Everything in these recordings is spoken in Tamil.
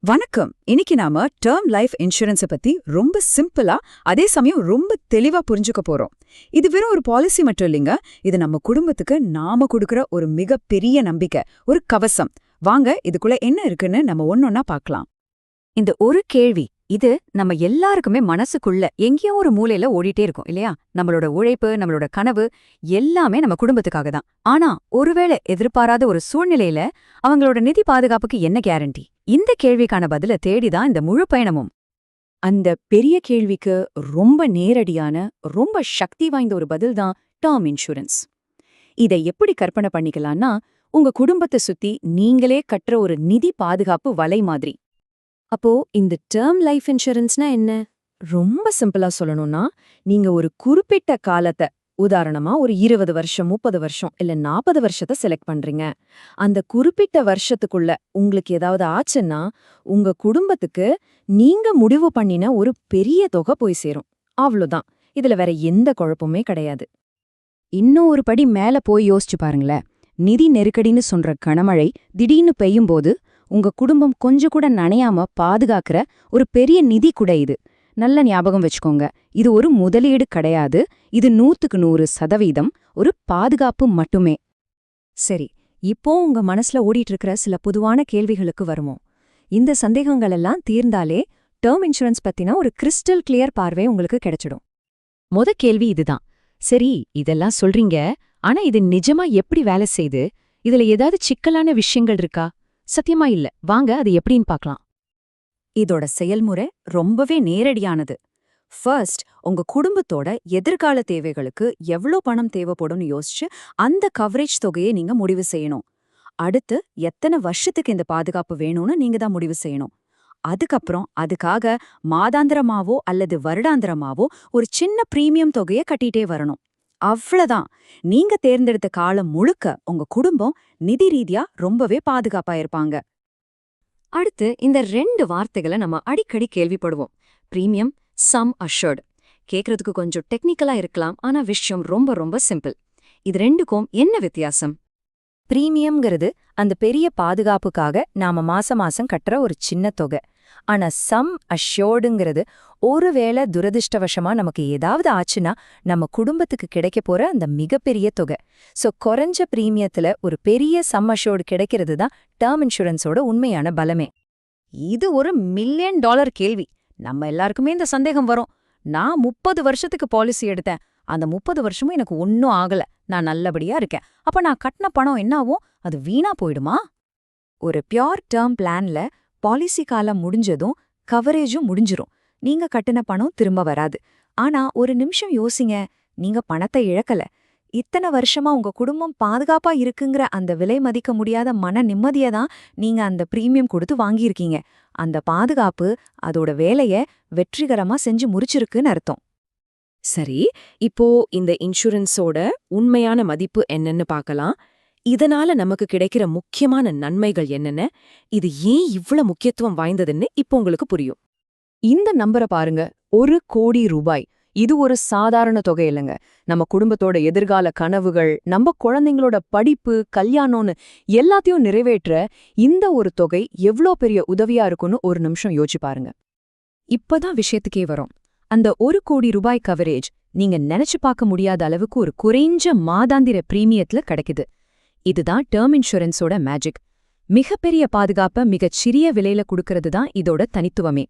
வணக்கம். இன்னைக்கு நாம டேர்ம் லைஃப் இன்சூரன்ஸை பத்தி ரொம்ப சிம்பிளா அதே சமயம் ரொம்ப தெளிவா புரிஞ்சுக்க போறோம். இது வெறும் ஒரு பாலிசி மட்டும் இல்லைங்க. இது நம்ம குடும்பத்துக்கு நாம கொடுக்கிற ஒரு மிகப்பெரிய நம்பிக்கை, ஒரு கவசம். வாங்க இதுக்குள்ள என்ன இருக்குன்னு நம்ம ஒன்னொன்னா பார்க்கலாம். இந்த ஒரு கேள்வி இது நம்ம எல்லாருக்குமே மனசுக்குள்ள எங்கேயோ ஒரு மூலையில ஓடிட்டே இருக்கும் இல்லையா? நம்மளோட உழைப்பு, நம்மளோட கனவு எல்லாமே நம்ம குடும்பத்துக்காக தான். ஆனா ஒருவேளை எதிர்பாராத ஒரு சூழ்நிலையில அவங்களோட நிதி பாதுகாப்புக்கு என்ன கேரண்டி? இந்த கேள்விக்கான பதில தேடிதான் இந்த முழு பயணமும். அந்த பெரிய கேள்விக்கு ரொம்ப நேரடியான, ரொம்ப சக்தி வாய்ந்த ஒரு பதில் தான் டேர்ம் இன்சூரன்ஸ். இதை எப்படி கற்பனை பண்ணிக்கலாம்னா, உங்க குடும்பத்தை சுத்தி நீங்களே கட்டுற ஒரு நிதி பாதுகாப்பு வலை மாதிரி. அப்போ இந்த டேர்ம் லைஃப் இன்சூரன்ஸ்னா என்ன? ரொம்ப சிம்பிளா சொல்லணும்னா, நீங்க ஒரு குறிப்பிட்ட காலத்தை, உதாரணமா ஒரு 20 வருஷம், 30 வருஷம் இல்ல 40 வருஷத்தை செலக்ட் பண்றீங்க. அந்த குறிப்பிட்ட வருஷத்துக்குள்ள உங்களுக்கு ஏதாவது ஆச்சுன்னா, உங்க குடும்பத்துக்கு நீங்க முடிவு பண்ணின ஒரு பெரிய தொகை போய் சேரும். அவ்வளோதான். இதுல வேற எந்த குழப்பமே கிடையாது. இன்னும் ஒரு படி மேல போய் யோசிச்சு பாருங்களேன். நிதி நெருக்கடின்னு சொல்ற கனமழை திடீர்னு பெய்யும்போது உங்க குடும்பம் கொஞ்சம் கூட நனையாம பாதுகாக்கிற ஒரு பெரிய நிதி குடை இது. நல்ல ஞாபகம் வச்சுக்கோங்க, இது ஒரு முதலீடு கிடையாது. இது 100% ஒரு பாதுகாப்பு மட்டுமே. சரி, இப்போ உங்க மனசுல ஓடிட்டு இருக்கிற சில பொதுவான கேள்விகளுக்கு வருவோம். இந்த சந்தேகங்கள் எல்லாம் தீர்ந்தாலே டேர்ம் இன்சூரன்ஸ் பத்தின ஒரு கிறிஸ்டல் கிளியர் பார்வை உங்களுக்கு கிடைச்சிடும். கேள்வி இதுதான். சரி, இதெல்லாம் சொல்றீங்க, ஆனா இது நிஜமா எப்படி வேலை செய்யுது? இதுல ஏதாவது சிக்கலான விஷயங்கள் இருக்கா? சத்தியமா இல்ல. வாங்க அது எப்படின்னு பார்க்கலாம். இதோட செயல்முறை ரொம்பவே நேரடியானது. ஃபர்ஸ்ட், உங்க குடும்பத்தோட எதிர்கால தேவைகளுக்கு எவ்வளோ பணம் தேவைப்படும்னு யோசிச்சு அந்த கவரேஜ் தொகையை நீங்க முடிவு செய்யணும். அடுத்து, எத்தனை வருஷத்துக்கு இந்த பாதுகாப்பு வேணும்னு நீங்க தான் முடிவு செய்யணும். அதுக்கப்புறம் அதுக்காக மாதாந்திரமாவோ அல்லது வருடாந்திரமாவோ ஒரு சின்ன பிரீமியம் தொகையை கட்டிட்டே வரணும். அவ்வளவுதான். நீங்க தேர்ந்தெடுத்த காலம் முழுக்க உங்க குடும்பம் நிதி ரீதியா ரொம்பவே பாதுகாப்பா இருப்பாங்க. அடுத்து இந்த 2 வார்த்தைகளை நம்ம அடிக்கடி கேள்விப்படுவோம். Premium, some assured. கேக்குறதுக்கு கொஞ்சம் டெக்னிக்கலா இருக்கலாம், ஆனா விஷயம் ரொம்ப ரொம்ப சிம்பிள். இது ரெண்டுக்கும் என்ன வித்தியாசம்? பிரீமியம்ங்கிறது அந்த பெரிய பாதுகாப்புக்காக நாம மாசம் மாசம் கட்டுற ஒரு சின்ன தொகை. ஆனா சம் அஷ்யோர்டுங்கிறது ஒருவேளை துரதிருஷ்டவசமா நமக்கு ஏதாவது ஆச்சுன்னா நம்ம குடும்பத்துக்கு கிடைக்க போற அந்த மிகப்பெரிய தொகை. சோ குறைஞ்ச பிரீமியத்துல ஒரு பெரிய சம் அஷ்யோர்டு கிடைக்கிறது தான் டேர்ம் இன்சூரன்ஸோட உண்மையான பலமே. இது ஒரு $1 மில்லியன் கேள்வி. நம்ம எல்லாருக்குமே இந்த சந்தேகம் வரும். நான் 30 வருஷத்துக்கு பாலிசி எடுத்தேன், அந்த 30 வருஷமும் எனக்கு ஒன்னும் ஆகல, நான் நல்லபடியா இருக்கேன். அப்ப நான் கட்டின பணம் என்னாவும்? அது வீணா போயிடுமா? ஒரு பியோர் டேர்ம் பிளான்ல பாலிசி காலம் முடிஞ்சதும் கவரேஜும் முடிஞ்சிரும். நீங்க கட்டின பணம் திரும்ப வராது. ஆனா ஒரு நிமிஷம் யோசிங்க, நீங்க பணத்தை இழக்கல. இத்தனை வருஷமா உங்க குடும்பம் பாதுகாப்பா இருக்குங்கிற அந்த விலை மதிக்க முடியாத மன நிம்மதியை தான் நீங்க அந்த பிரீமியம் கொடுத்து வாங்கியிருக்கீங்க. அந்த பாதுகாப்பு அதோட வேலைய வெற்றிகரமா செஞ்சு முடிச்சிருக்குன்னு அர்த்தம். சரி, இப்போ இந்த இன்சூரன்ஸோட உண்மையான மதிப்பு என்னன்னு பார்க்கலாம். இதனால நமக்கு கிடைக்கிற முக்கியமான நன்மைகள் என்னென்ன, இது ஏன் இவ்ளோ முக்கியத்துவம் வாய்ந்ததுன்னு இப்போ உங்களுக்கு புரியும். இந்த நம்பரை பாருங்க, ₹1,00,00,000. இது ஒரு சாதாரண தொகை இல்லைங்க. நம்ம குடும்பத்தோட எதிர்கால கனவுகள், நம்ம குழந்தைங்களோட படிப்பு, கல்யாணம்னு எல்லாத்தையும் நிறைவேற்ற இந்த ஒரு தொகை எவ்ளோ பெரிய உதவியா இருக்குன்னு ஒரு நிமிஷம் யோசிச்சு பாருங்க. இப்பதான் விஷயத்துக்கே வரும். அந்த ₹1,00,00,000 கவரேஜ் நீங்க நினைச்சு பார்க்க முடியாத அளவுக்கு ஒரு குறைஞ்ச மாதாந்திர பிரீமியத்துல கிடைக்குது. இதுதான் டேர்ம் இன்சூரன்ஸோட மேஜிக். மிகப்பெரிய பாதுகாப்ப மிகச் சிறிய விலையில கொடுக்கறது தான் இதோட தனித்துவமே.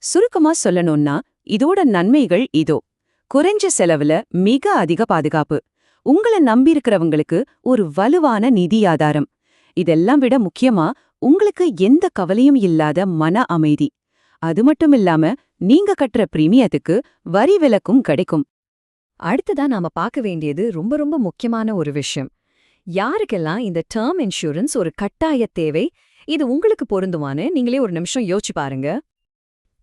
சுருக்கமா சொல்லணும்னா இதோட நன்மைகள் இதோ: குறைஞ்ச செலவுல மிக அதிக பாதுகாப்பு, உங்களை நம்பியிருக்கிறவங்களுக்கு ஒரு வலுவான நிதி ஆதாரம், இதெல்லாம் விட முக்கியமா உங்களுக்கு எந்த கவலையும் இல்லாத மன அமைதி. அது மட்டும் இல்லாம நீங்க கட்டுற பிரீமியத்துக்கு வரி விலக்கும் கிடைக்கும். அடுத்ததா நாம பார்க்க வேண்டியது ரொம்ப ரொம்ப முக்கியமான ஒரு விஷயம். யாருக்கெல்லாம் இந்த டேர்ம் இன்சூரன்ஸ் ஒரு கட்டாய தேவை, இது உங்களுக்கு பொருந்துமான்னு நீங்களே ஒரு நிமிஷம் யோசிச்சு பாருங்க.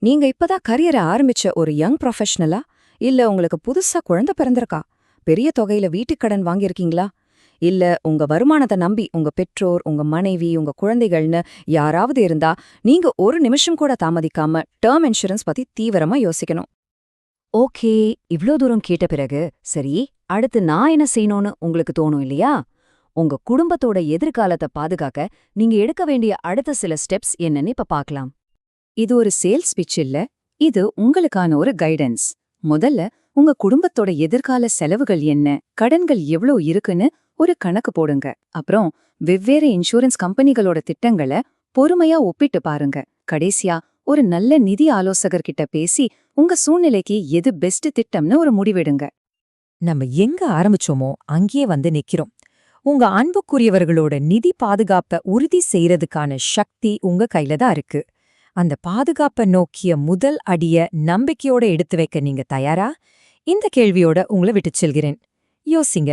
நீங்க இப்பதான் கரியரை ஆரம்பிச்ச ஒரு யங் ப்ரொஃபஷனலா, இல்ல உங்களுக்கு புதுசா குழந்தை பிறந்திருக்கா, பெரிய தொகையில வீட்டுக் கடன் வாங்கியிருக்கீங்களா, இல்ல உங்க வருமானத்தை நம்பி உங்க பெற்றோர், உங்க மனைவி, உங்க குழந்தைகள்னு யாராவது இருந்தா நீங்க ஒரு நிமிஷம் கூட தாமதிக்காம டேர்ம் இன்சூரன்ஸ் பத்தி தீவிரமா யோசிக்கணும். ஓகே, இவ்ளோ தூரம் கேட்ட பிறகு சரி, அடுத்து நான் என்ன செய்யணும்னு உங்களுக்கு தோணும் இல்லையா? உங்க குடும்பத்தோட எதிர்காலத்தை பாதுகாக்க நீங்க எடுக்க வேண்டிய அடுத்த சில ஸ்டெப்ஸ் என்னன்னு இப்ப பார்க்கலாம். இது ஒரு சேல்ஸ் பிட்ச் இல்ல, இது உங்களுக்கான ஒரு கைடன்ஸ். முதல்ல உங்க குடும்பத்தோட எதிர்கால செலவுகள் என்ன, கடன்கள் எவ்ளோ இருக்குன்னு ஒரு கணக்கு போடுங்க. அப்புறம் வெவ்வேறு இன்சூரன்ஸ் கம்பெனிகளோட திட்டங்களை பொறுமையா ஒப்பிட்டு பாருங்க. கடைசியா ஒரு நல்ல நிதி ஆலோசகர்கிட்ட பேசி உங்க சூழ்நிலைக்கு எது பெஸ்ட் திட்டம்னு ஒரு முடிவெடுங்க. நம்ம எங்க ஆரம்பிச்சோமோ அங்கேயே வந்து நிக்கிறோம். உங்க அன்புக்குரியவர்களோட நிதி பாதுகாப்பை உறுதி செய்யறதுக்கான சக்தி உங்க கையில தான் இருக்கு. அந்த பாதுகாப்பை நோக்கிய முதல் அடிய நம்பிக்கையோட எடுத்து வைக்க நீங்க தயாரா? இந்த கேள்வியோட உங்களை விட்டுச் செல்கிறேன். யோசிங்க.